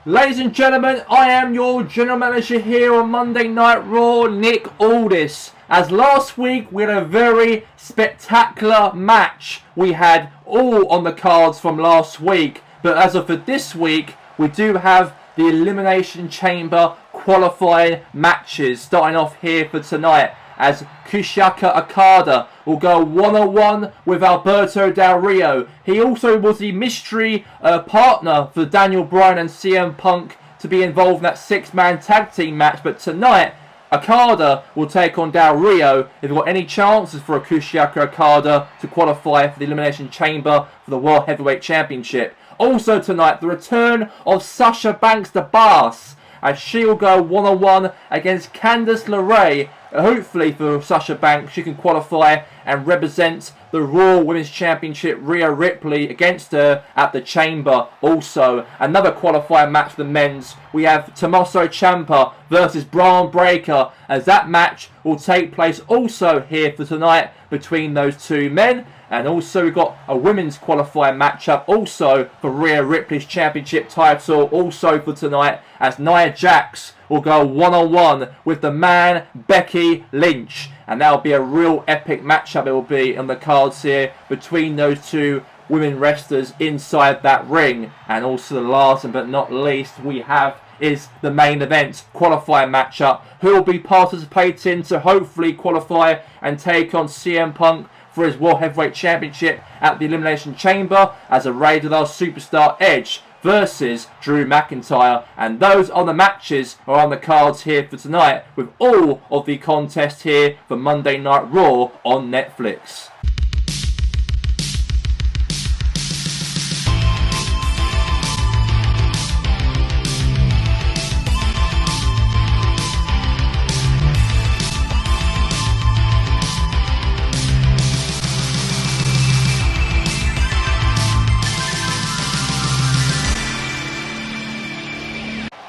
Ladies and gentlemen, I am your general manager here on Monday Night Raw, Nick Aldis. As last week we had a very spectacular match. We had all on the cards from last week. But as of for this week, we do have the Elimination Chamber qualifying matches starting off here for tonight. As Kushaka Okada will go one-on-one with Alberto Del Rio. He also was the mystery partner for Daniel Bryan and CM Punk to be involved in that six-man tag team match. But tonight, Okada will take on Del Rio. If you've got any chances for a Kushaka Okada to qualify for the Elimination Chamber for the World Heavyweight Championship. Also tonight, the return of Sasha Banks the Boss, as she will go one-on-one against Candice LeRae. Hopefully for Sasha Banks, she can qualify and represent the Raw Women's Championship, Rhea Ripley, against her at the Chamber. Also, another qualifying match for the men's. We have Tommaso Ciampa versus Braun Breaker, as that match will take place also here for tonight between those two men. And also we've got a women's qualifying matchup also for Rhea Ripley's championship title also for tonight, as Nia Jax will go one-on-one with the man Becky Lynch. And that'll be a real epic matchup it will be on the cards here between those two women wrestlers inside that ring. And also the last but not least we have is the main event qualifying matchup. Who will be participating to hopefully qualify and take on CM Punk for his World Heavyweight Championship at the Elimination Chamber, as a raid with our superstar Edge versus Drew McIntyre. And those are the matches are on the cards here for tonight, with all of the contests here for Monday Night Raw on Netflix.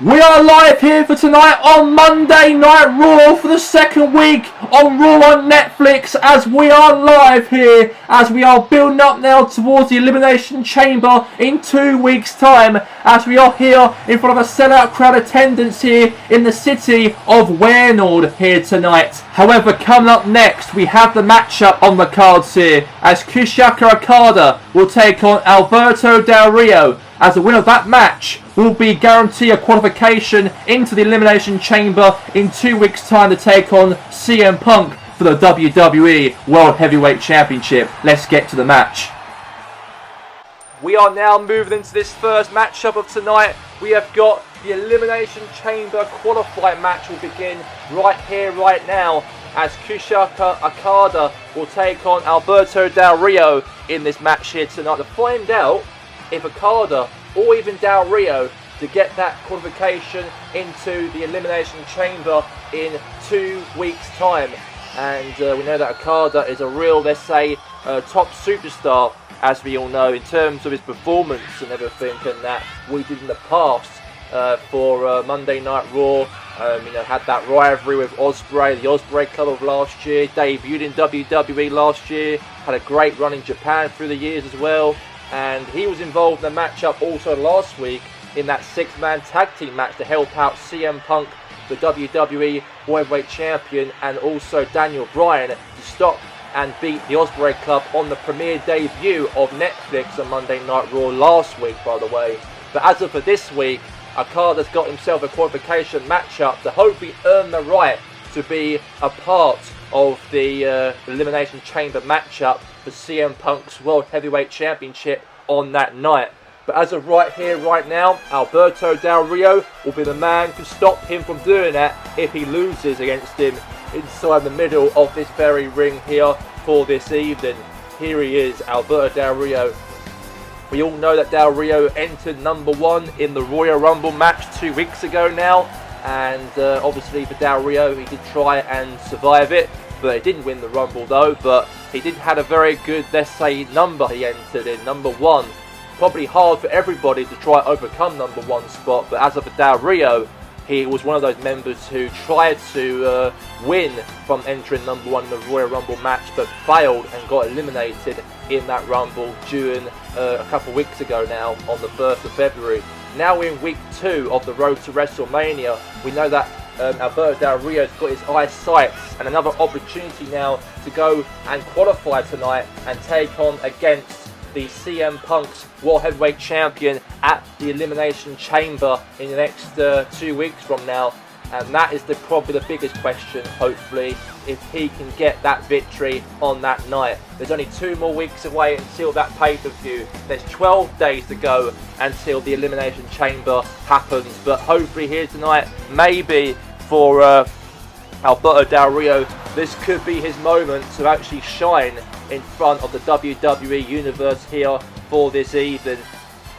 We are live here for tonight on Monday Night Raw for the second week on Raw on Netflix, as we are live here as we are building up now towards the Elimination Chamber in 2 weeks time, as we are here in front of a sellout crowd attendance here in the city of Warnord here tonight. However, coming up next we have the matchup on the cards here, as Kushaka Okada will take on Alberto Del Rio. As the winner of that match will be guaranteed a qualification into the Elimination Chamber in 2 weeks' time to take on CM Punk for the WWE World Heavyweight Championship. Let's get to the match. We are now moving into this first matchup of tonight. We have got the Elimination Chamber qualifying match will begin right here, right now, as Kushaka Okada will take on Alberto Del Rio in this match here tonight to find out if Okada or even Del Rio to get that qualification into the Elimination Chamber in 2 weeks' time. And we know that Okada is a real, let's say, top superstar, as we all know, in terms of his performance and everything, and that we did in the past for Monday Night Raw. Had that rivalry with Ospreay, the Ospreay Club of last year, debuted in WWE last year, had a great run in Japan through the years as well. And he was involved in the matchup also last week in that six-man tag team match to help out CM Punk, the WWE World Heavyweight Champion, and also Daniel Bryan to stop and beat the Ospreay Club on the premiere debut of Netflix on Monday Night Raw last week, by the way. But as of for this week, Okada's got himself a qualification matchup to hopefully earn the right to be a part of the Elimination Chamber matchup for CM Punk's World Heavyweight Championship on that night. But as of right here, right now, Alberto Del Rio will be the man to stop him from doing that if he loses against him inside the middle of this very ring here for this evening. Here he is, Alberto Del Rio. We all know that Del Rio entered number 1 in the Royal Rumble match 2 weeks ago now, and obviously for Del Rio he did try and survive it, but he didn't win the Rumble though. But he did have a very good, let's say, number he entered in, number 1. Probably hard for everybody to try overcome number 1 spot, but as of Del Rio, he was one of those members who tried to win from entering number 1 in the Royal Rumble match, but failed and got eliminated in that Rumble during a couple of weeks ago now on the 1st of February. Now we're in week 2 of the road to WrestleMania. We know that Alberto Del Rio's got his eyes sights and another opportunity now to go and qualify tonight and take on against the CM Punk's World Heavyweight Champion at the Elimination Chamber in the next 2 weeks from now. And that is probably the biggest question, hopefully, if he can get that victory on that night. There's only 2 more weeks away until that pay-per-view. There's 12 days to go until the Elimination Chamber happens. But hopefully here tonight, maybe for Alberto Del Rio, this could be his moment to actually shine in front of the WWE Universe here for this evening.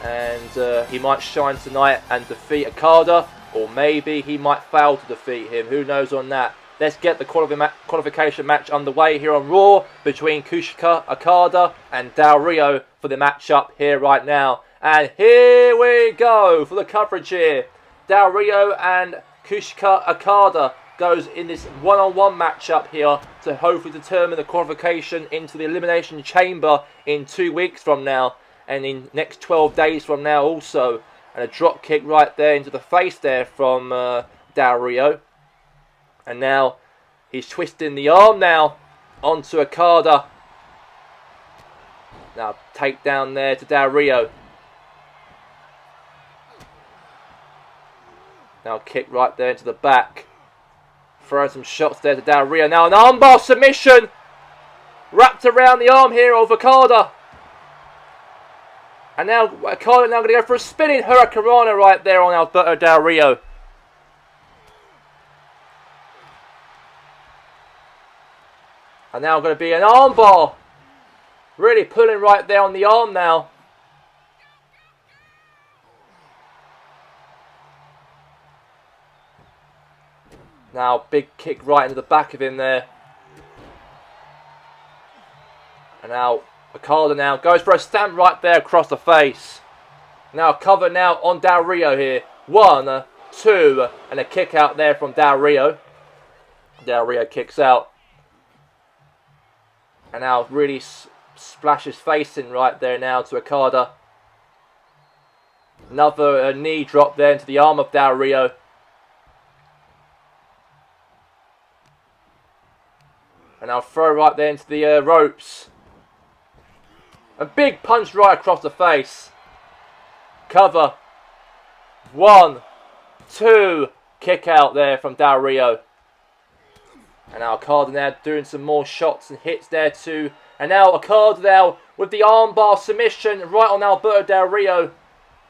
And he might shine tonight and defeat Okada. Or maybe he might fail to defeat him. Who knows on that? Let's get the qualification match underway here on Raw between Kushika Okada and Del Rio for the matchup here right now. And here we go for the coverage here. Del Rio and Kushika Okada goes in this one-on-one matchup here to hopefully determine the qualification into the Elimination Chamber in 2 weeks from now. And in next 12 days from now also. And a drop kick right there into the face there from Del Rio. And now he's twisting the arm now onto Okada. Now takedown there to Del Rio. Now kick right there into the back. Throwing some shots there to Del Rio. Now an armbar submission. Wrapped around the arm here of Okada. And now Okada now going to go for a spinning Hurricanrana right there on Alberto Del Rio. And now going to be an armbar. Really pulling right there on the arm now. Now big kick right into the back of him there. And now Okada now goes for a stamp right there across the face. Now cover now on Del Rio here. 1, 2, and a kick out there from Del Rio. Del Rio kicks out. And now really splashes face in right there now to Okada. Another knee drop there into the arm of Del Rio. And now throw right there into the ropes. A big punch right across the face. Cover. 1, 2. Kick out there from Del Rio. And now Okada now doing some more shots and hits there too. And now Okada now with the armbar submission right on Alberto Del Rio.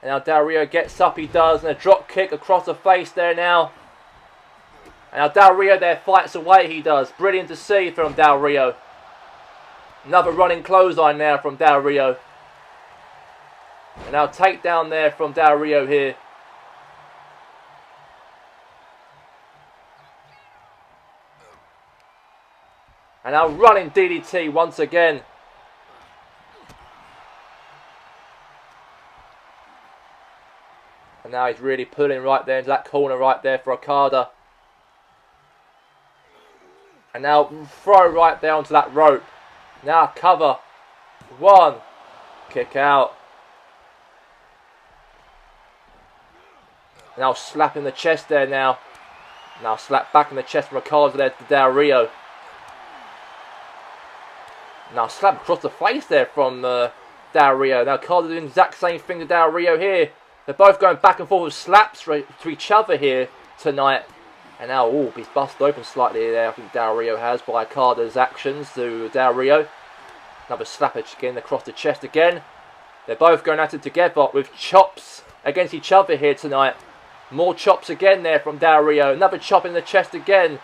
And now Del Rio gets up, he does. And a drop kick across the face there now. And now Del Rio there fights away, he does. Brilliant to see from Del Rio. Another running clothesline now from Del Rio. And now takedown there from Del Rio here. And now running DDT once again. And now he's really pulling right there into that corner right there for Okada. And now throw right there onto that rope. Now cover. 1. Kick out. Now slap in the chest there now. Now slap back in the chest from Okada there to Del Rio. Now slap across the face there from Del Rio. Now Okada doing the exact same thing to Del Rio here. They're both going back and forth with slaps to each other here tonight. And now, he's busted open slightly there. I think Del Rio has by Okada's actions to Del Rio. Another slap again across the chest again. They're both going at it together with chops against each other here tonight. More chops again there from Del Rio. Another chop in the chest again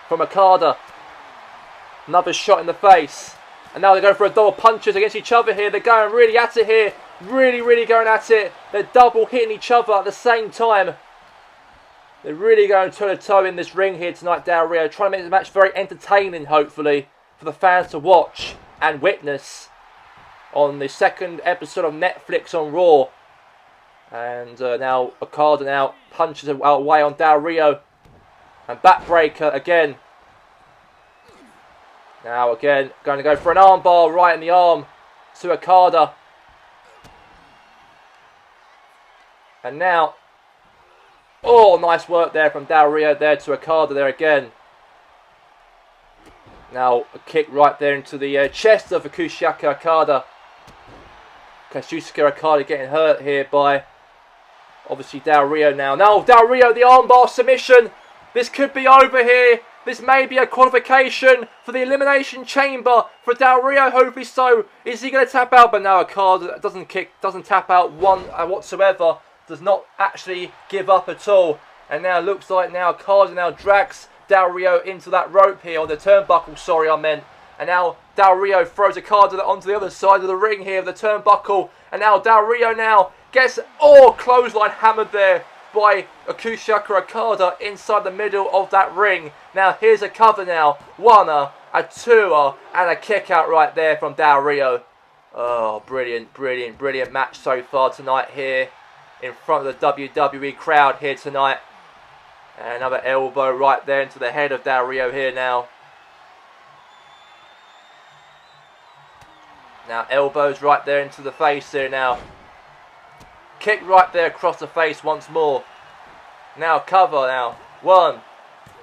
from Okada. Another shot in the face. And now they're going for a double punches against each other here. They're going really at it here. Really going at it. They're double hitting each other at the same time. They're really going toe-to-toe in this ring here tonight, Del Rio. Trying to make the match very entertaining, hopefully, for the fans to watch and witness on the second episode of Netflix on Raw. And now Okada now punches away on Del Rio. And backbreaker again. Now again, going to go for an armbar right in the arm to Okada. And now, oh, nice work there from Del Rio there to Okada there again. Now, a kick right there into the chest of Kazuchika Okada. Kazuchika Okada getting hurt here by, obviously, Del Rio now. Now, Del Rio, the armbar submission. This could be over here. This may be a qualification for the Elimination Chamber for Del Rio. Hopefully so. Is he going to tap out? But no, Okada doesn't tap out whatsoever. Does not actually give up at all. And now it looks like now Okada now drags Del Rio into that rope here, or the turnbuckle, sorry I meant. And now Del Rio throws Okada onto the other side of the ring here, the turnbuckle. And now Del Rio now gets, clothesline hammered there by Kazuchika Okada inside the middle of that ring. Now here's a cover now. One, a two, and a kick out right there from Del Rio. Oh, brilliant, brilliant, brilliant match so far tonight here in front of the WWE crowd here tonight. And another elbow right there into the head of Del Rio here now. Now elbows right there into the face here now. Kick right there across the face once more. Now cover now. 1,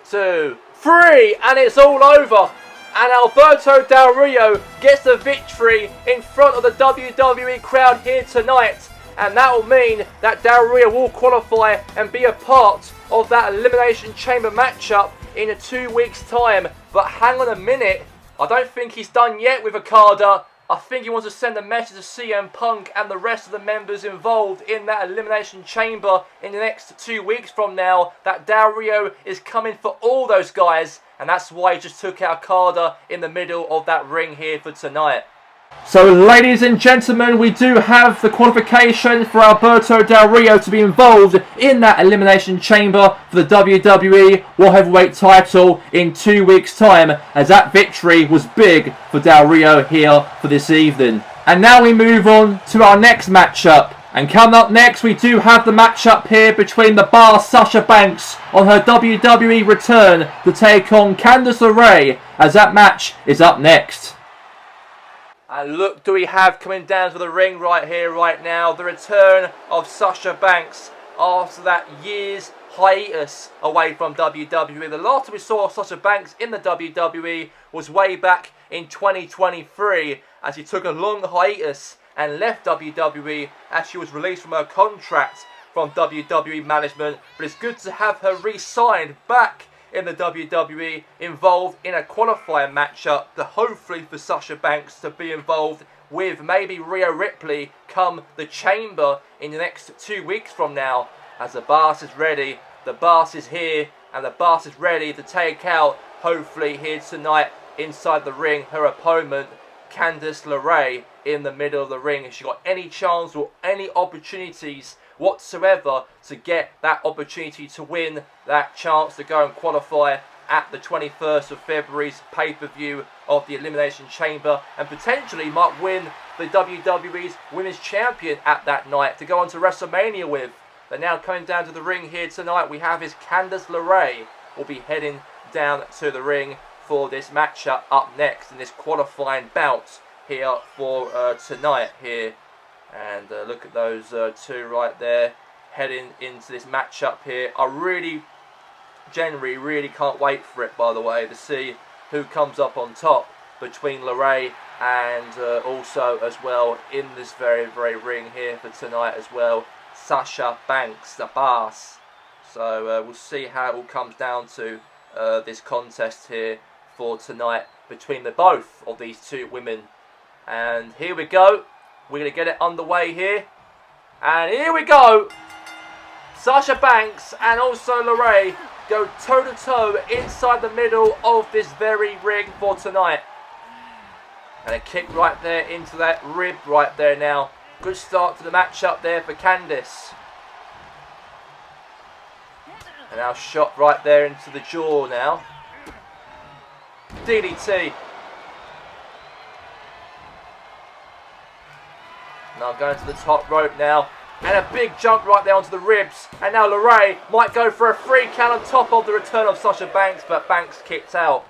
2, 3, and it's all over. And Alberto Del Rio gets the victory in front of the WWE crowd here tonight. And that will mean that Del Rio will qualify and be a part of that Elimination Chamber matchup in 2 weeks' time. But hang on a minute. I don't think he's done yet with Okada. I think he wants to send a message to CM Punk and the rest of the members involved in that Elimination Chamber in the next 2 weeks from now, that Del Rio is coming for all those guys, and that's why he just took out Okada in the middle of that ring here for tonight. So, ladies and gentlemen, we do have the qualification for Alberto Del Rio to be involved in that Elimination Chamber for the WWE World Heavyweight title in 2 weeks' time, as that victory was big for Del Rio here for this evening. And now we move on to our next matchup. And coming up next, we do have the matchup here between the Bar Sasha Banks on her WWE return to take on Candice LeRae, as that match is up next. And look, do we have coming down to the ring right here, right now, the return of Sasha Banks after that year's hiatus away from WWE. The last time we saw Sasha Banks in the WWE was way back in 2023, as she took a long hiatus and left WWE as she was released from her contract from WWE management. But it's good to have her re-signed back in the WWE, involved in a qualifying matchup, to hopefully for Sasha Banks to be involved with maybe Rhea Ripley come the Chamber in the next 2 weeks from now. As the Boss is ready, the Boss is here, and the Boss is ready to take out, hopefully here tonight inside the ring, her opponent Candice LeRae in the middle of the ring. If she got any chance or any opportunities whatsoever to get that opportunity to win, that chance to go and qualify at the 21st of February's pay-per-view of the Elimination Chamber, and potentially might win the WWE's Women's Champion at that night to go on to WrestleMania with. But now coming down to the ring here tonight, we have is Candice LeRae will be heading down to the ring for this matchup up next in this qualifying bout here for tonight here. And look at those two right there heading into this matchup here. I really can't wait for it, by the way, to see who comes up on top between LeRae and also as well in this very ring here for tonight as well, Sasha Banks, the Boss. So we'll see how it all comes down to this contest here for tonight between the both of these two women. And here we go. We're going to get it underway here. And here we go. Sasha Banks and also LeRae go toe-to-toe inside the middle of this very ring for tonight. And a kick right there into that rib right there now. Good start to the matchup there for Candice. And now shot right there into the jaw now. DDT. Now going to the top rope now. And a big jump right there onto the ribs. And now LeRae might go for a free count on top of the return of Sasha Banks. But Banks kicked out.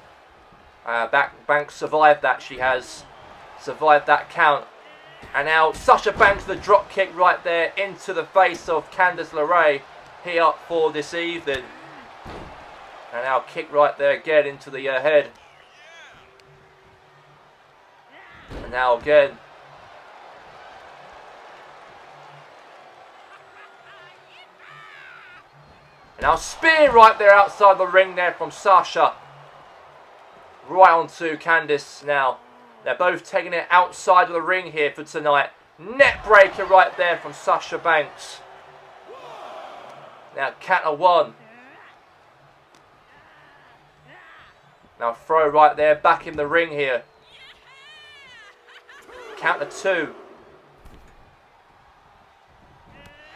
Banks survived that. She has survived that count. And now Sasha Banks the drop kick right there into the face of Candice LeRae here for this evening. And now kick right there again into the head. And now again. And now spear right there outside the ring there from Sasha. Right onto Candice now. They're both taking it outside of the ring here for tonight. Net breaker right there from Sasha Banks. Now counter one. Now throw right there back in the ring here. Counter two.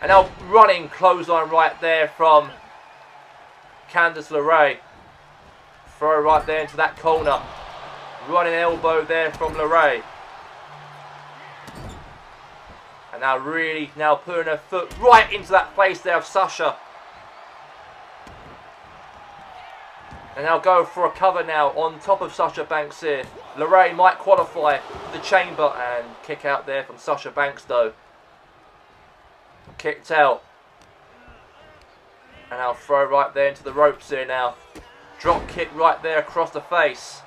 And now running clothesline right there from Candice LeRae. Throw right there into that corner. Running elbow there from LeRae. And now really now putting her foot right into that face there of Sasha. And now go for a cover now on top of Sasha Banks here. LeRae might qualify the chamber and kick out there from Sasha Banks though. Kicked out. And now throw right there into the ropes here now. Drop kick right there across the face.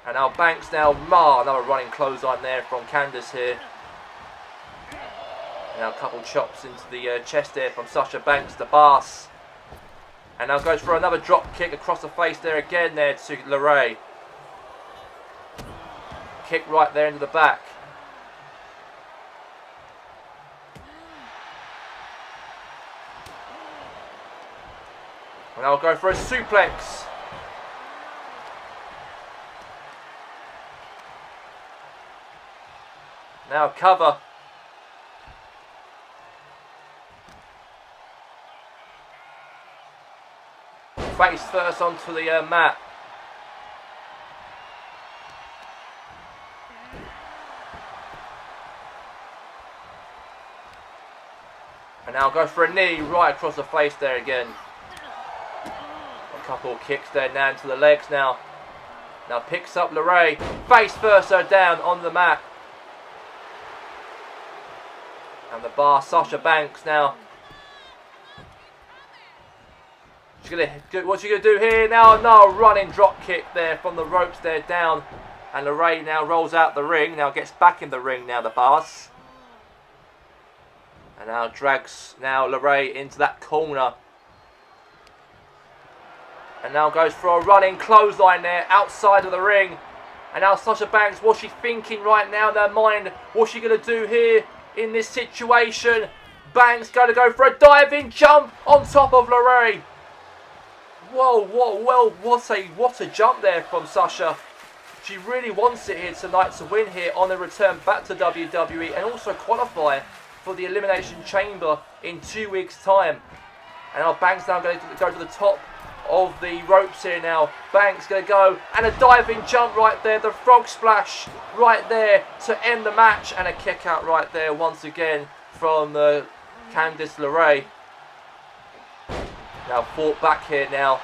And now Banks now, another running clothesline there from Candice here. And now a couple chops into the chest there from Sasha Banks, the boss. And now goes for another drop kick across the face there again there to LeRae. Kick right there into the back. And now go for a suplex. Now cover. Face first onto the mat. And now go for a knee right across the face there again. A couple of kicks there now into the legs now. Now picks up LeRae. Face first her down on the mat. And the bar, Sasha Banks now. What's she going to do here now? No, running drop kick there from the ropes there down. And LeRae now rolls out the ring. Now gets back in the ring now, the boss. And now drags now LeRae into that corner. And now goes for a running clothesline there outside of the ring. And now Sasha Banks, what's she thinking right now in her mind? What's she going to do here in this situation? Banks going to go for a diving jump on top of LeRae. Whoa, what a jump there from Sasha. She really wants it here tonight to win here on a return back to WWE and also qualify for the Elimination Chamber in 2 weeks' time. And now Banks now going to go to the top of the ropes here now. Banks going to go and a diving jump right there. The frog splash right there to end the match. And a kick out right there once again from Candice LeRae. Now fought back here now.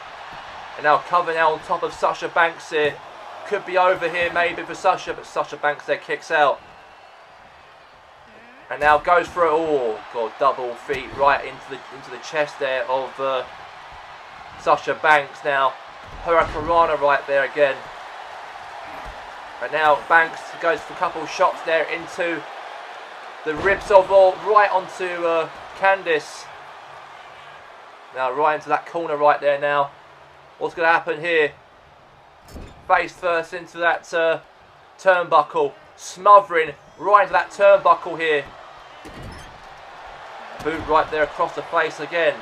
And now cover now on top of Sasha Banks here. Could be over here maybe for Sasha, but Sasha Banks there kicks out. And now goes for it. Oh god, double feet right into the chest there of Sasha Banks now. Hurricanrana right there again. And now Banks goes for a couple of shots there into the ribs of right onto Candice. Now right into that corner right there now. What's going to happen here? Face first into that turnbuckle. Smothering right into that turnbuckle here. Boot right there across the face again.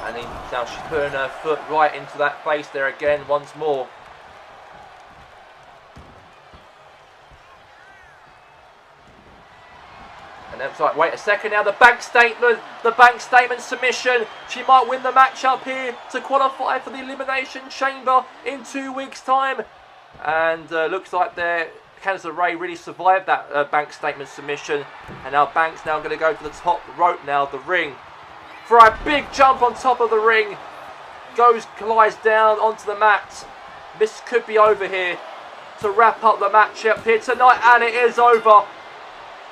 And now she's putting her foot right into that face there again once more. And then it's like, wait a second now, the bank statement submission. She might win the match up here to qualify for the Elimination Chamber in 2 weeks' time. And looks like Candice LeRae really survived that bank statement submission. And now Banks now going to go for the top rope now, the ring. For a big jump on top of the ring. Glides down onto the mat. This could be over here. to wrap up the matchup here tonight, and it is over.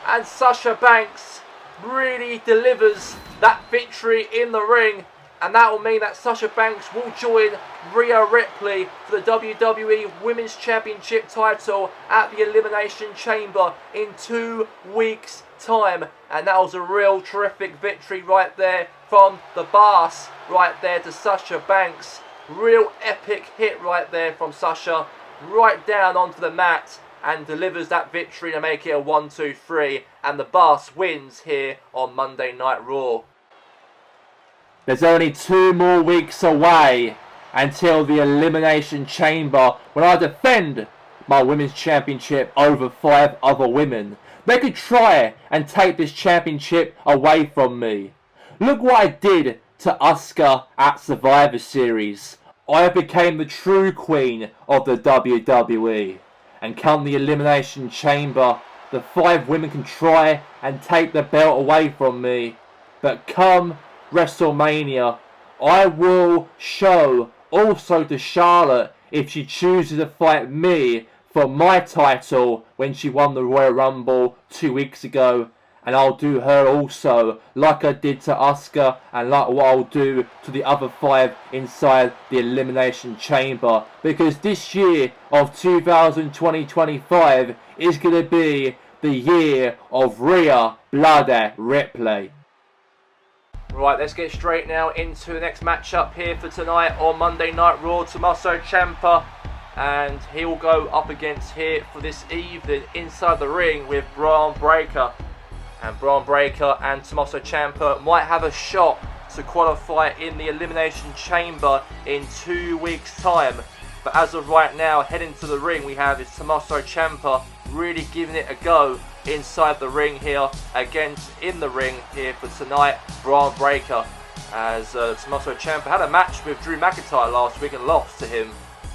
And Sasha Banks really delivers that victory in the ring, and that will mean that Sasha Banks will join Rhea Ripley for the WWE Women's Championship title at the Elimination Chamber in 2 weeks' time. And that was a real terrific victory right there from the boss right there to Sasha Banks. Real epic hit right there from Sasha, right down onto the mat, and delivers that victory to make it a 1-2-3, and the boss wins here on Monday Night Raw. There's only 2 more weeks away until the Elimination Chamber, when I defend my Women's Championship over 5 other women. They could try and take this championship away from me. Look what I did to Asuka at Survivor Series. I became the true queen of the WWE. And come the Elimination Chamber, the 5 women can try and take the belt away from me. But come WrestleMania, I will show also to Charlotte if she chooses to fight me for my title when she won the Royal Rumble 2 weeks ago. And I'll do her also, like I did to Asuka, and like what I'll do to the other 5 inside the Elimination Chamber. Because this year of 2025 is going to be the year of Rhea Bloody Ripley. Right, let's get straight now into the next matchup here for tonight on Monday Night Raw. Tommaso Ciampa, and he will go up against here for this evening inside the ring with Braun Breaker. And Braun Breaker and Tommaso Ciampa might have a shot to qualify in the Elimination Chamber in 2 weeks' time. But as of right now, heading to the ring, we have is Tommaso Ciampa really giving it a go inside the ring here, against in the ring here for tonight, Braun Breaker. As Tommaso Ciampa had a match with Drew McIntyre last week and lost to him.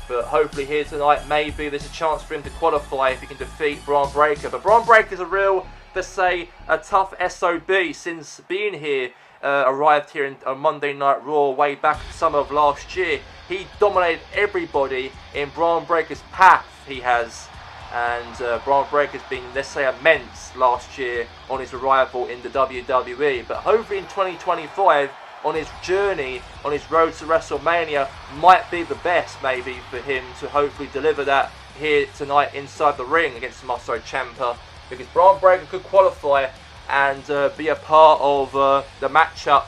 But hopefully here tonight, maybe there's a chance for him to qualify if he can defeat Braun Breaker. But Braun Breaker's a real, let's say, a tough SOB since being here, arrived here on Monday Night Raw way back in summer of last year. He dominated everybody in Braun Breaker's path, he has. And Braun Breaker's been, let's say, immense last year on his arrival in the WWE. But hopefully in 2025, on his journey, on his road to WrestleMania, might be the best maybe for him to hopefully deliver that here tonight inside the ring against Tommaso Ciampa. Because Braun Breaker could qualify and be a part of the matchup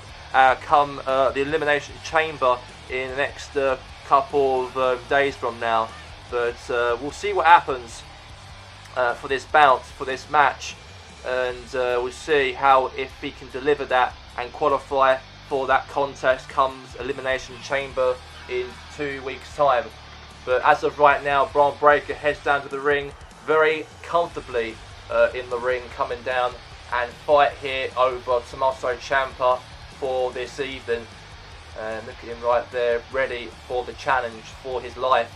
come the Elimination Chamber in the next couple of days from now. But we'll see what happens for this bout, for this match, and we'll see how, if he can deliver that and qualify for that contest comes Elimination Chamber in 2 weeks' time. But as of right now, Braun Breaker heads down to the ring very comfortably in the ring, coming down and fight here over Tommaso Ciampa for this evening. And look at him right there, ready for the challenge for his life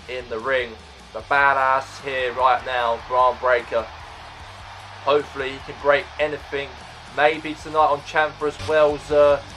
in the ring. The badass here right now, Braun Breaker. Hopefully he can break anything. Maybe tonight on Ciampa as well's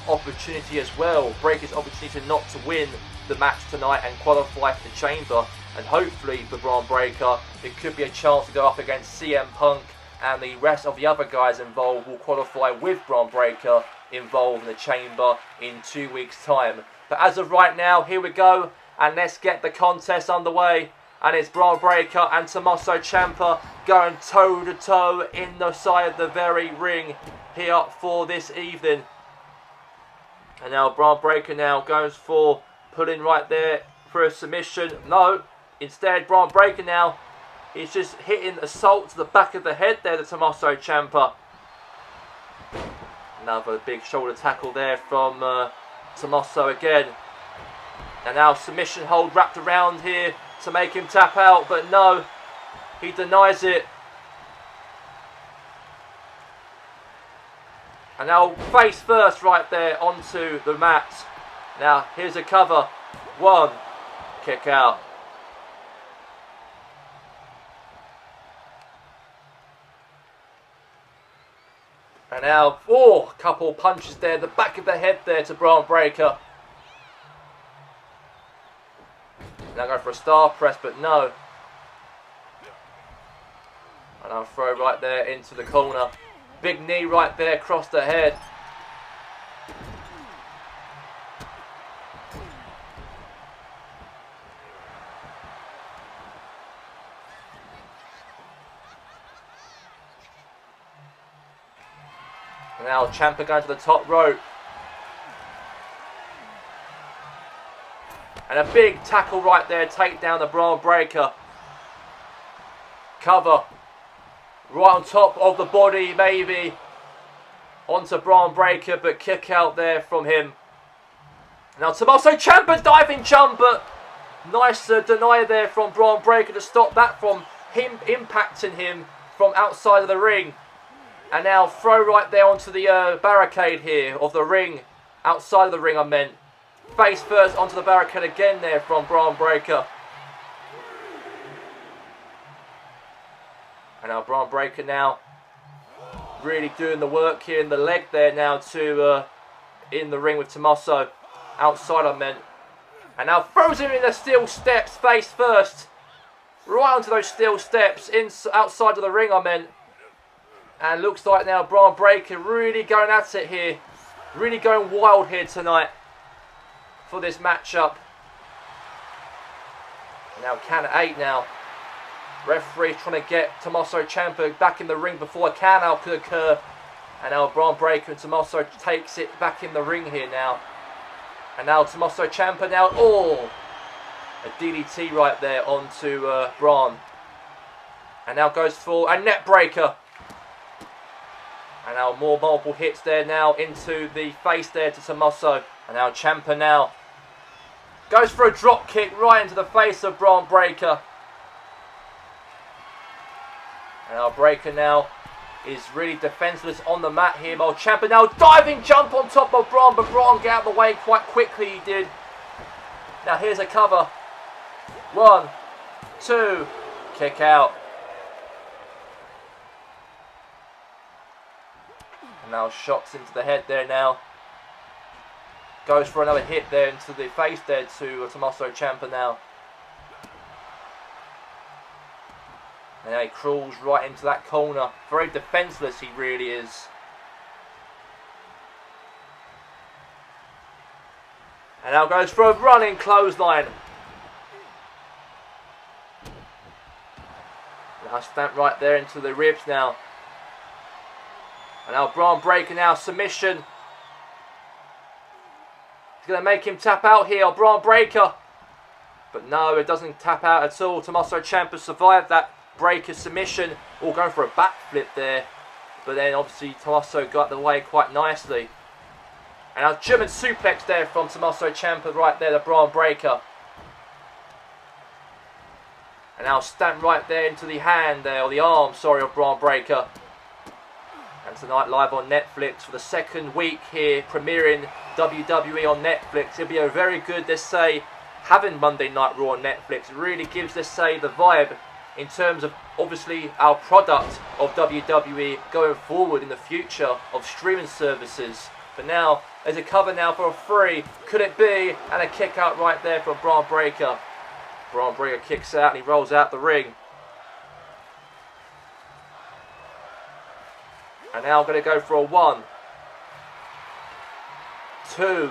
opportunity as well. Breaker's opportunity not to win the match tonight and qualify for the Chamber. And hopefully for Braun Breaker, it could be a chance to go up against CM Punk, and the rest of the other guys involved will qualify with Braun Breaker involved in the Chamber in 2 weeks' time. But as of right now, here we go, and let's get the contest underway. And it's Braun Breaker and Tommaso Ciampa going toe to toe in the side of the very ring here for this evening. And now Braun Breaker now goes for pulling right there for a submission. No, instead Braun Breaker now, he's just hitting assault to the back of the head there to Tommaso Ciampa. Another big shoulder tackle there from Tommaso again. And now submission hold wrapped around here to make him tap out, but no, he denies it. And now face first right there onto the mat. Now here's a cover. 1, kick out. And now, a couple punches there, the back of the head there to Braun Breaker. Now going for a star press, but no. Now throw right there into the corner. Big knee right there across the head. Now Ciampa going to the top rope. And a big tackle right there, take down the Braun Breaker. Cover. Right on top of the body, maybe. Onto Braun Breaker, but kick out there from him. Now Tommaso Ciampa diving jump, but nice deny there from Braun Breaker to stop that from him impacting him from outside of the ring. And now throw right there onto the barricade here of the ring. Outside of the ring, I meant. Face first onto the barricade again there from Braun Breaker. And now Braun Breaker now really doing the work here in the leg there now to in the ring with Tommaso. Outside, I meant. And now throws him in the steel steps face first. Right onto those steel steps outside of the ring, I meant. And looks like now Braun Breaker really going at it here. Really going wild here tonight for this matchup. Now count at 8 now. Referee trying to get Tommaso Ciampa back in the ring before a count out could occur. And now Braun Breaker and Tommaso takes it back in the ring here now. And now Tommaso Ciampa now, oh! A DDT right there onto Braun. And now goes for a net breaker. And now more multiple hits there now into the face there to Tommaso. And now Ciampa now goes for a drop kick right into the face of Braun Breaker. And now Breaker now is really defenseless on the mat here. While Ciampa now diving jump on top of Braun, but Braun get out of the way quite quickly, he did. Now here's a cover. 1, 2, kick out. And now shots into the head there now. Goes for another hit there into the face there to Tommaso Ciampa now. And now he crawls right into that corner. Very defenseless he really is. And now goes for a running clothesline. Now stamp right there into the ribs now. And now Braun Breaker now submission. He's going to make him tap out here, Braun Breaker. But no, it doesn't tap out at all. Tommaso Ciampa survived that Breaker submission. All going for a backflip there. But then obviously Tommaso got the way quite nicely. And now German suplex there from Tommaso Ciampa right there, the Braun Breaker. And now stamp right there into the hand there, or the arm, sorry, of Braun Breaker. And tonight live on Netflix for the second week here, premiering WWE on Netflix. It'll be a very good, let's say, having Monday Night Raw on Netflix. It really gives, let's say, the vibe in terms of, obviously, our product of WWE going forward in the future of streaming services. But now, there's a cover now for a 3. Could it be? And a kick out right there for Braun Breaker. Braun Breaker kicks out and he rolls out the ring. And now I'm going to go for a 1, 2.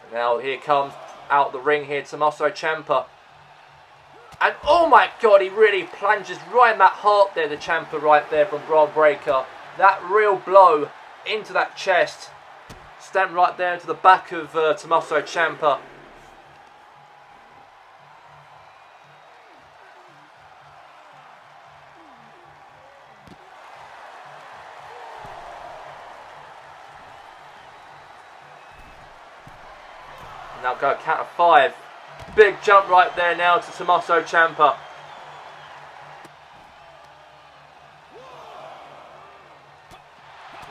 And now here comes out the ring here, Tommaso Ciampa. And oh my god, he really plunges right in that heart there, the Ciampa right there from Braun Breaker. That real blow into that chest. Stand right there into the back of Tommaso Ciampa. Now go count of 5. Big jump right there now to Tommaso Ciampa.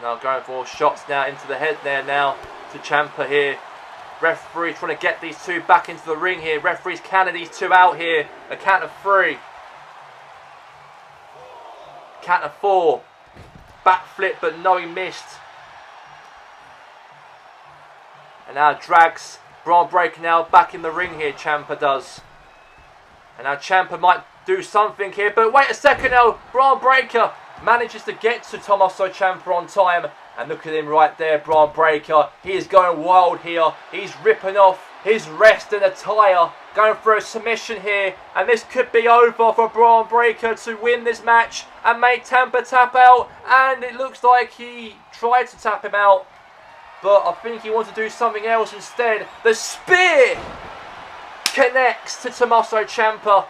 Now going for shots now into the head there now to Ciampa here. Referee trying to get these two back into the ring here. Referee's counting these two out here. A count of 3. Count of 4. Backflip, but no, he missed. And now drags Braun Breaker now back in the ring here, Ciampa does. And now Ciampa might do something here. But wait a second now. Braun Breaker manages to get to Tommaso Ciampa on time. And look at him right there, Braun Breaker. He is going wild here. He's ripping off his rest and attire. Going for a submission here. And this could be over for Braun Breaker to win this match and make Ciampa tap out. And it looks like he tried to tap him out, but I think he wants to do something else instead. The spear connects to Tommaso Ciampa.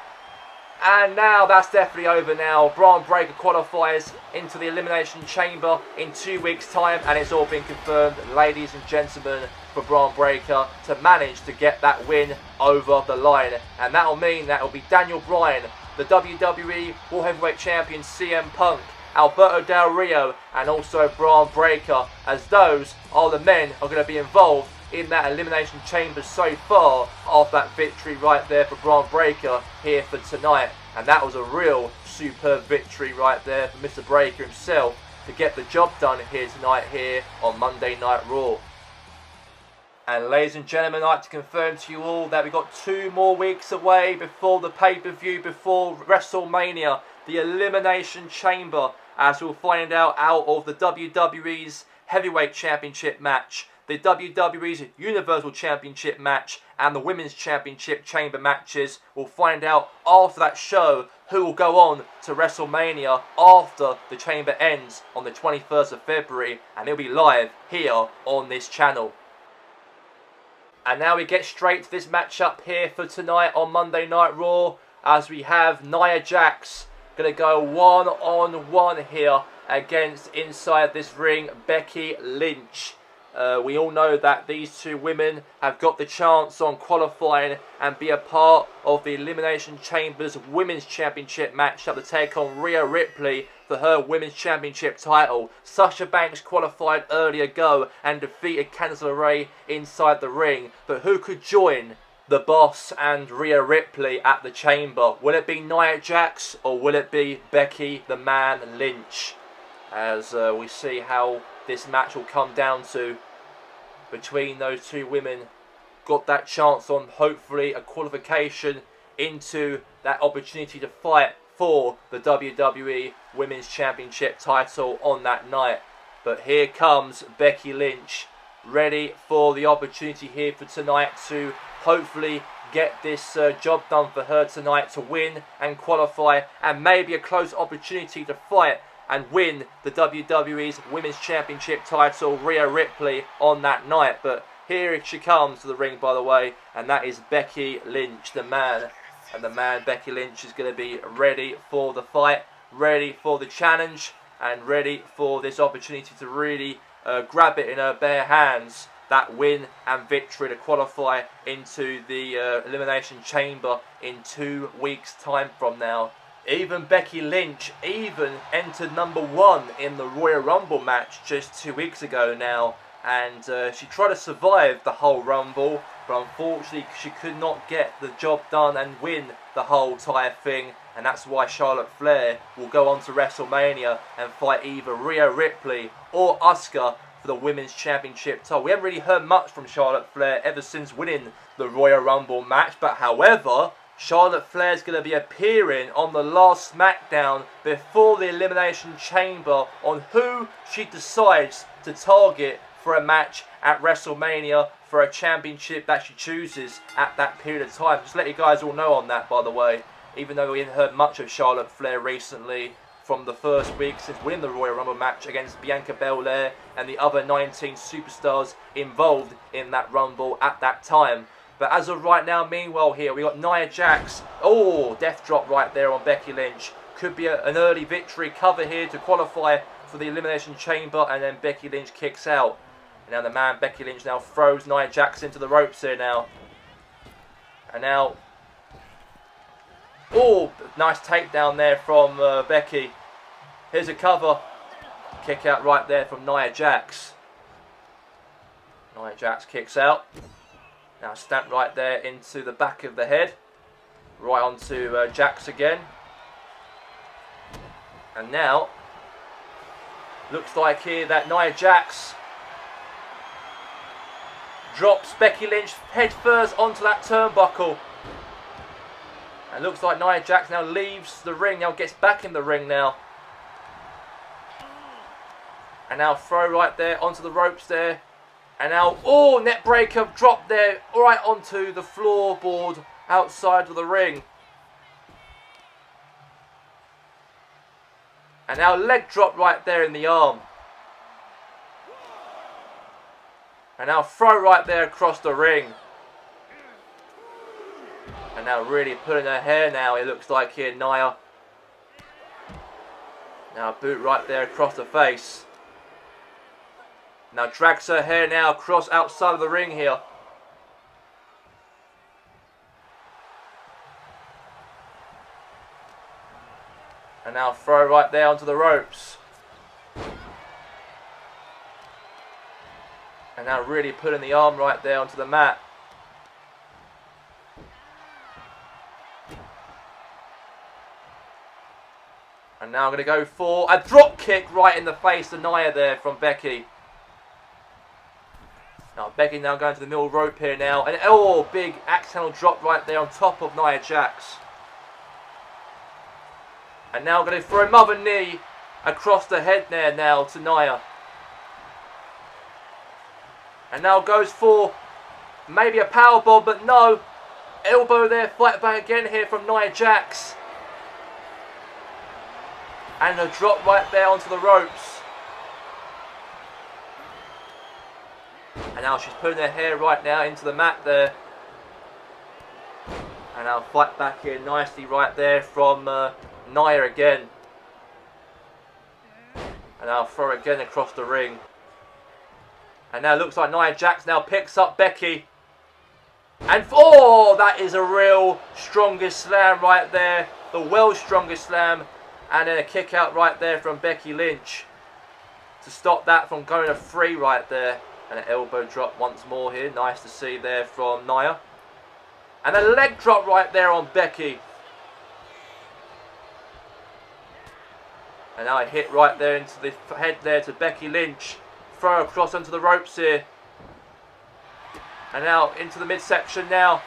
And now that's definitely over now. Braun Breaker qualifies into the Elimination Chamber in 2 weeks' time. And it's all been confirmed, ladies and gentlemen, for Braun Breaker to manage to get that win over the line. And that'll mean that it'll be Daniel Bryan, the WWE World Heavyweight Champion CM Punk, Alberto Del Rio, and also Braun Breaker, as those are the men are going to be involved in that Elimination Chamber so far of that victory right there for Braun Breaker here for tonight. And that was a real superb victory right there for Mr. Breaker himself to get the job done here tonight here on Monday Night Raw. And ladies and gentlemen, I'd like to confirm to you all that we've got 2 more weeks away before the pay-per-view, before WrestleMania, the Elimination Chamber, as we'll find out of the WWE's Heavyweight Championship match, the WWE's Universal Championship match, and the Women's Championship Chamber matches. We'll find out after that show who will go on to WrestleMania after the Chamber ends on the 21st of February, and it'll be live here on this channel. And now we get straight to this matchup here for tonight on Monday Night Raw, as we have Nia Jax going to go one-on-one here against, inside this ring, Becky Lynch. We all know that these 2 women have got the chance on qualifying and be a part of the Elimination Chamber's Women's Championship matchup to take on Rhea Ripley for her Women's Championship title. Sasha Banks qualified earlier ago and defeated Candice LeRae inside the ring. But who could join the Boss and Rhea Ripley at the Chamber? Will it be Nia Jax or will it be Becky the Man Lynch? As we see how this match will come down to between those 2 women. Got that chance on hopefully a qualification into that opportunity to fight for the WWE Women's Championship title on that night. But here comes Becky Lynch, ready for the opportunity here for tonight to hopefully get this job done for her tonight to win and qualify, and maybe a close opportunity to fight and win the WWE's Women's Championship title, Rhea Ripley, on that night. But here she comes to the ring, by the way, and that is Becky Lynch, the man. And the man, Becky Lynch, is going to be ready for the fight, ready for the challenge, and ready for this opportunity to really grab it in her bare hands, that win and victory to qualify into the Elimination Chamber in 2 weeks' time from now. Even Becky Lynch even entered number 1 in the Royal Rumble match just 2 weeks ago now. And she tried to survive the whole Rumble, but unfortunately she could not get the job done and win the whole entire thing. And that's why Charlotte Flair will go on to WrestleMania and fight either Rhea Ripley or Asuka for the Women's Championship title. We haven't really heard much from Charlotte Flair ever since winning the Royal Rumble match, but however, Charlotte Flair is going to be appearing on the last SmackDown before the Elimination Chamber on who she decides to target for a match at WrestleMania for a championship that she chooses at that period of time. Just let you guys all know on that, by the way. Even though we haven't heard much of Charlotte Flair recently from the first week since winning the Royal Rumble match against Bianca Belair and the other 19 superstars involved in that Rumble at that time. But as of right now, meanwhile here, we got Nia Jax. Oh, death drop right there on Becky Lynch. Could be an early victory cover here to qualify for the Elimination Chamber, and then Becky Lynch kicks out. And now the man, Becky Lynch, now throws Nia Jax into the ropes here now. And now, oh, nice takedown there from Becky. Here's a cover. Kick out right there from Nia Jax. Nia Jax kicks out. Now stamped right there into the back of the head. Right onto Jax again. And now, looks like here that Nia Jax drops Becky Lynch head first onto that turnbuckle. And looks like Nia Jax now leaves the ring, now gets back in the ring now. And now throw right there onto the ropes there. And now, oh, net breaker drop there right onto the floorboard outside of the ring. And now leg drop right there in the arm. And now throw right there across the ring. And now really pulling her hair now, it looks like here, Nia. Now boot right there across the face. Now drags her hair now across outside of the ring here. And now throw right there onto the ropes. And now really putting the arm right there onto the mat. And now I'm going to go for a drop kick right in the face of Nia there from Becky. Now Becky now going to the middle rope here now. And oh, big accidental drop right there on top of Nia Jax. And now going to throw another knee across the head there now to Nia. And now goes for maybe a powerbomb, but no. Elbow there, fight back again here from Nia Jax. And a drop right there onto the ropes. And now she's putting her hair right now into the mat there. And now fight back here nicely right there from Nia again. And now throw again across the ring. And now it looks like Nia Jax now picks up Becky. And oh, that is a real strongest slam right there. The world's strongest slam. And then a kick out right there from Becky Lynch. To stop that from going to 3 right there. And an elbow drop once more here. Nice to see there from Nia. And a leg drop right there on Becky. And now a hit right there into the head there to Becky Lynch. Throw across onto the ropes here. And now into the midsection now.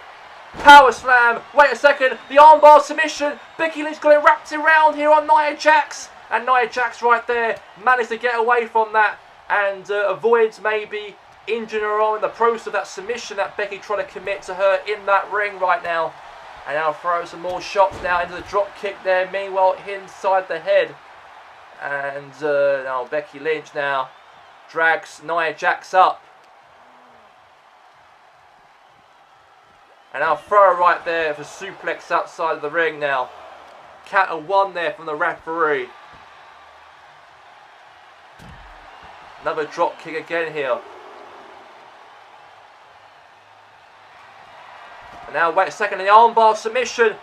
Power slam. Wait a second. The armbar submission. Becky Lynch got it wrapped around here on Nia Jax. And Nia Jax right there managed to get away from that. And avoids maybe injuring her on in the process of that submission that Becky tried to commit to her in that ring right now. And now throw some more shots now into the drop kick there. Meanwhile inside the head. And now Becky Lynch now drags Nia Jax up. And now throw her right there for suplex outside of the ring now. Count of 1 there from the referee. Another drop kick again here. And now wait a second, the armbar submission.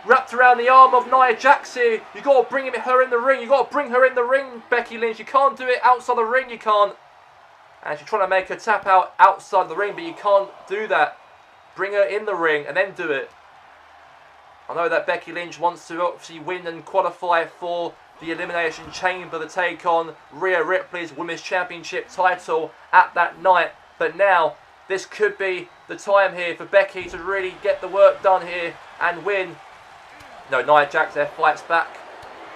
Wrapped around the arm of Nia Jax here. You got to bring her in the ring. You got to bring her in the ring, Becky Lynch. You can't do it outside the ring. You can't. And she's trying to make her tap out outside the ring, but you can't do that. Bring her in the ring and then do it. I know that Becky Lynch wants to obviously win and qualify for the Elimination Chamber to take on Rhea Ripley's Women's Championship title at that night. But now, this could be the time here for Becky to really get the work done here and win. No, Nia Jax there fights back.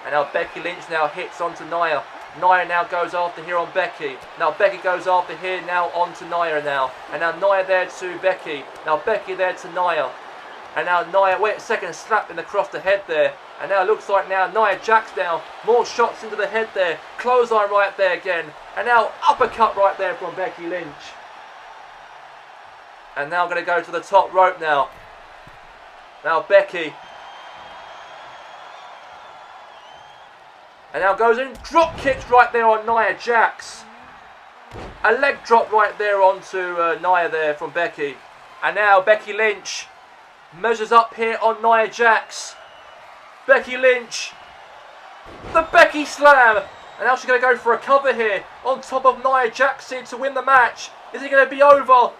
And now Becky Lynch now hits onto Nia. Nia now goes after here on Becky. Now Becky goes after here now onto Nia now. And now Nia there to Becky. Now Becky there to Nia. And now Nia, wait a second, slapping across the head there. And now it looks like now Nia Jax now. More shots into the head there. Clothesline right there again. And now uppercut right there from Becky Lynch. And now going to go to the top rope now. Now Becky. And now goes in, drop kicks right there on Nia Jax. A leg drop right there onto Nia there from Becky. And now Becky Lynch measures up here on Nia Jax. Becky Lynch. The Becky Slam. And now she's going to go for a cover here on top of Nia Jax here to win the match. Is it going to be over?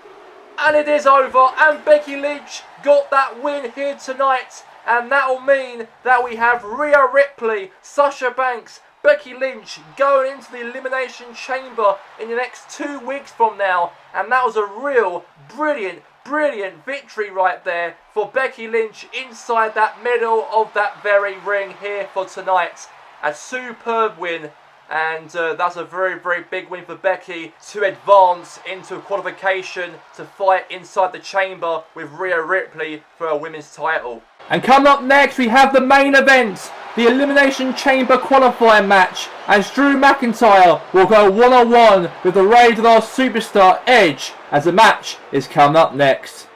And it is over. And Becky Lynch got that win here tonight. And that will mean that we have Rhea Ripley, Sasha Banks, Becky Lynch going into the Elimination Chamber in the next 2 weeks from now. And that was a real brilliant brilliant victory right there for Becky Lynch inside that middle of that very ring here for tonight. A superb win, and that's a very, very big win for Becky to advance into qualification to fight inside the chamber with Rhea Ripley for a women's title. And coming up next, we have the main event, the Elimination Chamber qualifying match, as Drew McIntyre will go one-on-one with the Rated R superstar Edge, as the match is coming up next.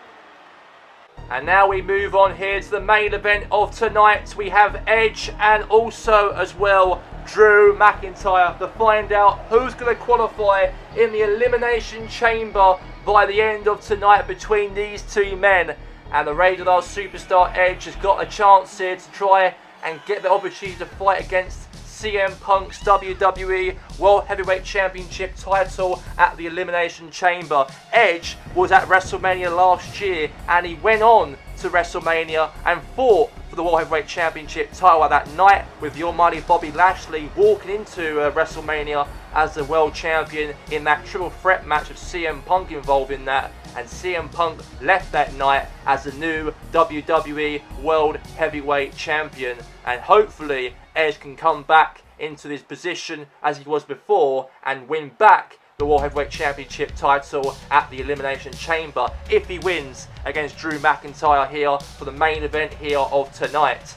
And now we move on here to the main event of tonight. We have Edge and also as well Drew McIntyre to find out who's going to qualify in the Elimination Chamber by the end of tonight between these two men. And the Rated R superstar Edge has got a chance here to try and get the opportunity to fight against CM Punk's WWE World Heavyweight Championship title at the Elimination Chamber. Edge was at WrestleMania last year, and he went on to WrestleMania and fought for the World Heavyweight Championship title that night, with the almighty Bobby Lashley walking into WrestleMania as the world champion in that triple threat match with CM Punk involved in that. And CM Punk left that night as the new WWE World Heavyweight Champion. And hopefully Edge can come back into this position as he was before and win back the World Heavyweight Championship title at the Elimination Chamber if he wins against Drew McIntyre here for the main event here of tonight.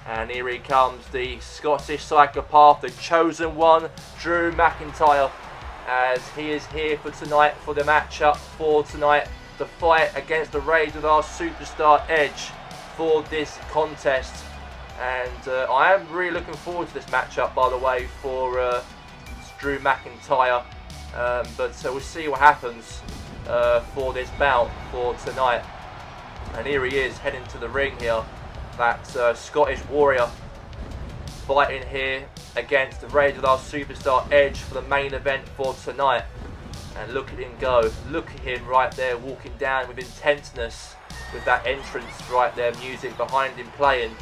And here he comes, the Scottish psychopath, the chosen one, Drew McIntyre, as he is here for tonight for the matchup for tonight, the fight against the Rated R superstar Edge for this contest. And I am really looking forward to this matchup, by the way, for Drew McIntyre. But we'll see what happens for this bout for tonight. And here he is heading to the ring here, that Scottish warrior fighting here against the Rated R superstar Edge for the main event for tonight. And look at him go, look at him right there walking down with intenseness, with that entrance right there, music behind him playing.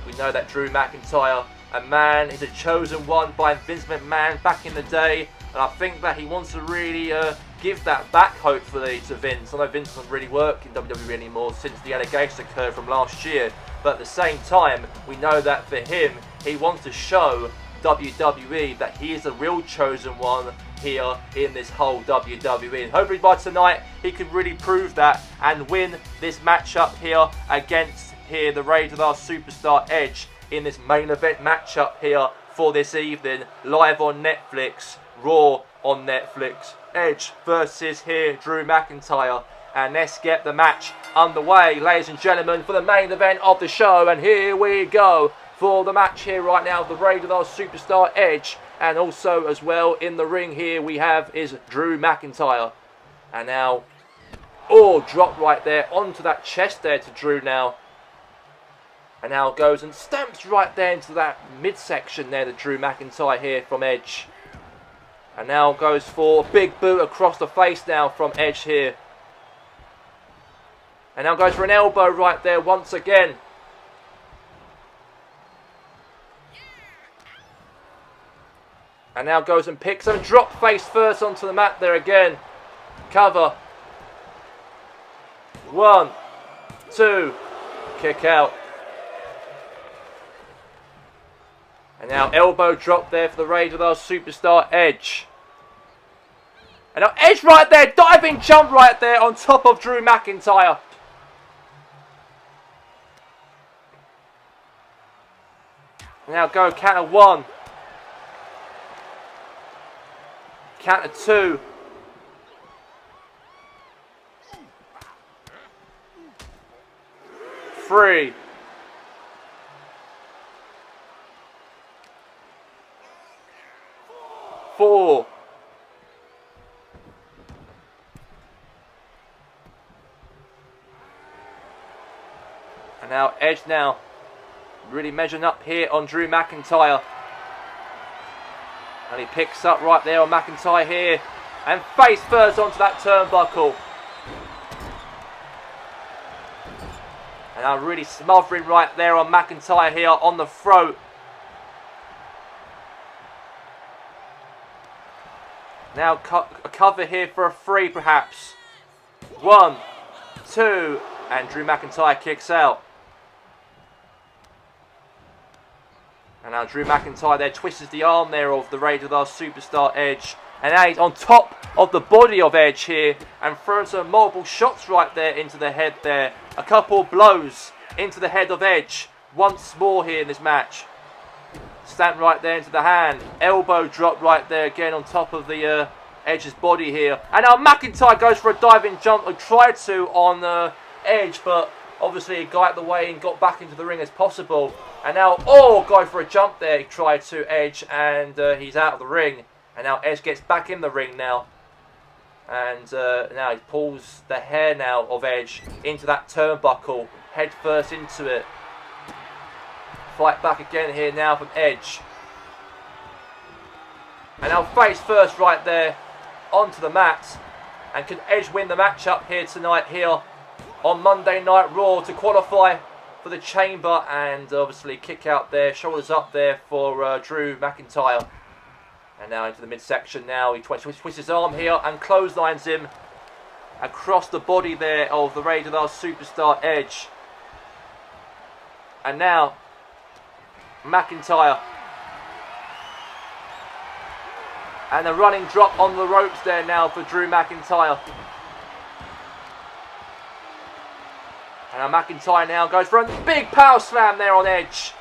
We know that Drew McIntyre, a man, is a chosen one by Vince McMahon back in the day, and I think that he wants to really give that back, hopefully, to Vince. I know Vince doesn't really work in WWE anymore since the allegations occurred from last year, but at the same time, we know that for him, he wants to show WWE that he is the real chosen one here in this whole WWE. And hopefully by tonight, he can really prove that and win this matchup here against the Rated R superstar Edge in this main event matchup here for this evening, live on Netflix, Raw on Netflix. Edge versus Drew McIntyre. And let's get the match underway, ladies and gentlemen, for the main event of the show. And here we go for the match here right now, the Rated R superstar Edge. And also as well in the ring here we have is Drew McIntyre. And now, drop right there onto that chest there to Drew now. And now goes and stamps right there into that midsection there to Drew McIntyre here from Edge. And now goes for a big boot across the face now from Edge here. And now goes for an elbow right there once again. And now goes and picks him, drop face first onto the mat there again. Cover. 1, 2, kick out. And now elbow drop there for the Rated R superstar Edge. And now Edge right there, diving jump right there on top of Drew McIntyre. Now go count of 1. Count of 2. 3. 4. And now Edge now really measuring up here on Drew McIntyre. And he picks up right there on McIntyre here. And face first onto that turnbuckle. And now really smothering right there on McIntyre here on the throat. Now a cover here for a 3 perhaps. 1, 2, and Drew McIntyre kicks out. And now Drew McIntyre there twists the arm there of the Rated R Superstar Edge. And now he's on top of the body of Edge here and throwing some multiple shots right there into the head there. A couple of blows into the head of Edge once more here in this match. Stamp right there into the hand. Elbow drop right there again on top of the Edge's body here. And now McIntyre goes for a diving jump, or tried to on Edge, but obviously he got out of the way and got back into the ring as possible. And now, going for a jump there, he tried to Edge, and he's out of the ring. And now Edge gets back in the ring now. And now he pulls the hair now of Edge into that turnbuckle, head first into it. Fight back again here now from Edge. And now face first right there onto the mat. And can Edge win the matchup here tonight here on Monday Night Raw to qualify for the Chamber? And obviously kick out there, shoulders up there for Drew McIntyre. And now into the midsection now. He twists his arm here and clotheslines him across the body there of the Rated R Superstar Edge. And now McIntyre. And a running drop on the ropes there now for Drew McIntyre. And now McIntyre now goes for a big power slam there on Edge.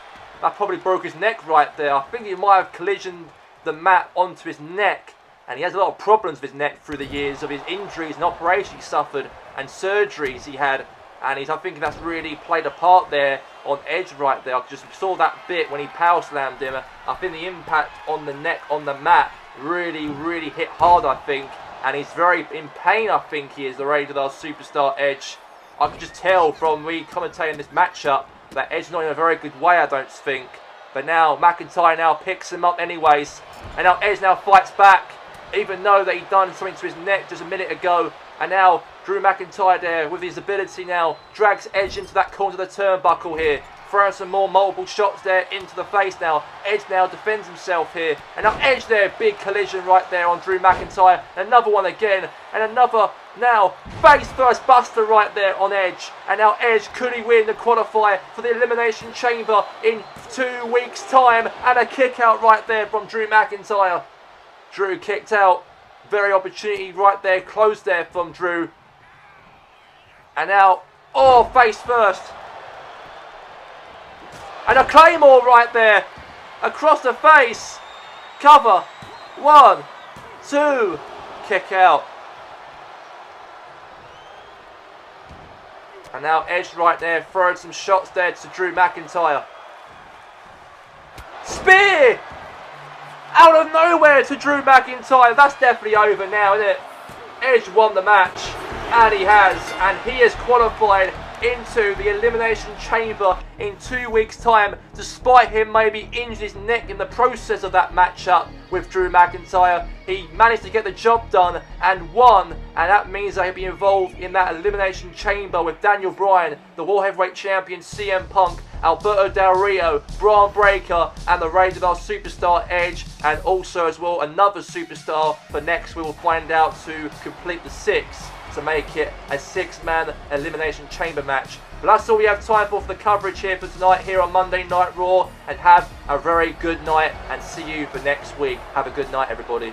That probably broke his neck right there. I think he might have collisioned the mat onto his neck. And he has a lot of problems with his neck through the years of his injuries and operations he suffered and surgeries he had. And I think that's really played a part there on Edge right there. I just saw that bit when he power slammed him. I think the impact on the neck on the mat really hit hard, I think. And he's very in pain, I think he is, the Rated R Superstar Edge. I can just tell from me commentating this matchup that Edge's not in a very good way, I don't think. But now McIntyre now picks him up anyways. And now Edge now fights back, even though that he'd done something to his neck just a minute ago. And now Drew McIntyre there, with his ability now, drags Edge into that corner of the turnbuckle here. Throwing some more multiple shots there into the face now. Edge now defends himself here. And now Edge there, big collision right there on Drew McIntyre. Another one again. And another now face first buster right there on Edge. And now Edge, could he win the qualifier for the Elimination Chamber in 2 weeks' time? And a kick out right there from Drew McIntyre. Drew kicked out. Very opportunity right there, closed there from Drew. And now, face first. And a Claymore right there, across the face. Cover, 1, 2, kick out. And now Edge right there, throwing some shots there to Drew McIntyre. Spear! Out of nowhere to Drew McIntyre. That's definitely over now, isn't it? Edge won the match, and he has. And he has qualified into the Elimination Chamber in 2 weeks' time, despite him maybe injured his neck in the process of that matchup with Drew McIntyre. He managed to get the job done and won, and that means that he'll be involved in that Elimination Chamber with Daniel Bryan, the World Heavyweight Champion CM Punk, Alberto Del Rio, Braun Breaker, and the Rated R Superstar Edge, and also as well another superstar for next we will find out to complete the 6 to make it a 6-man Elimination Chamber match. But that's all we have time for the coverage here for tonight here on Monday Night Raw, and have a very good night and see you for next week. Have a good night, everybody.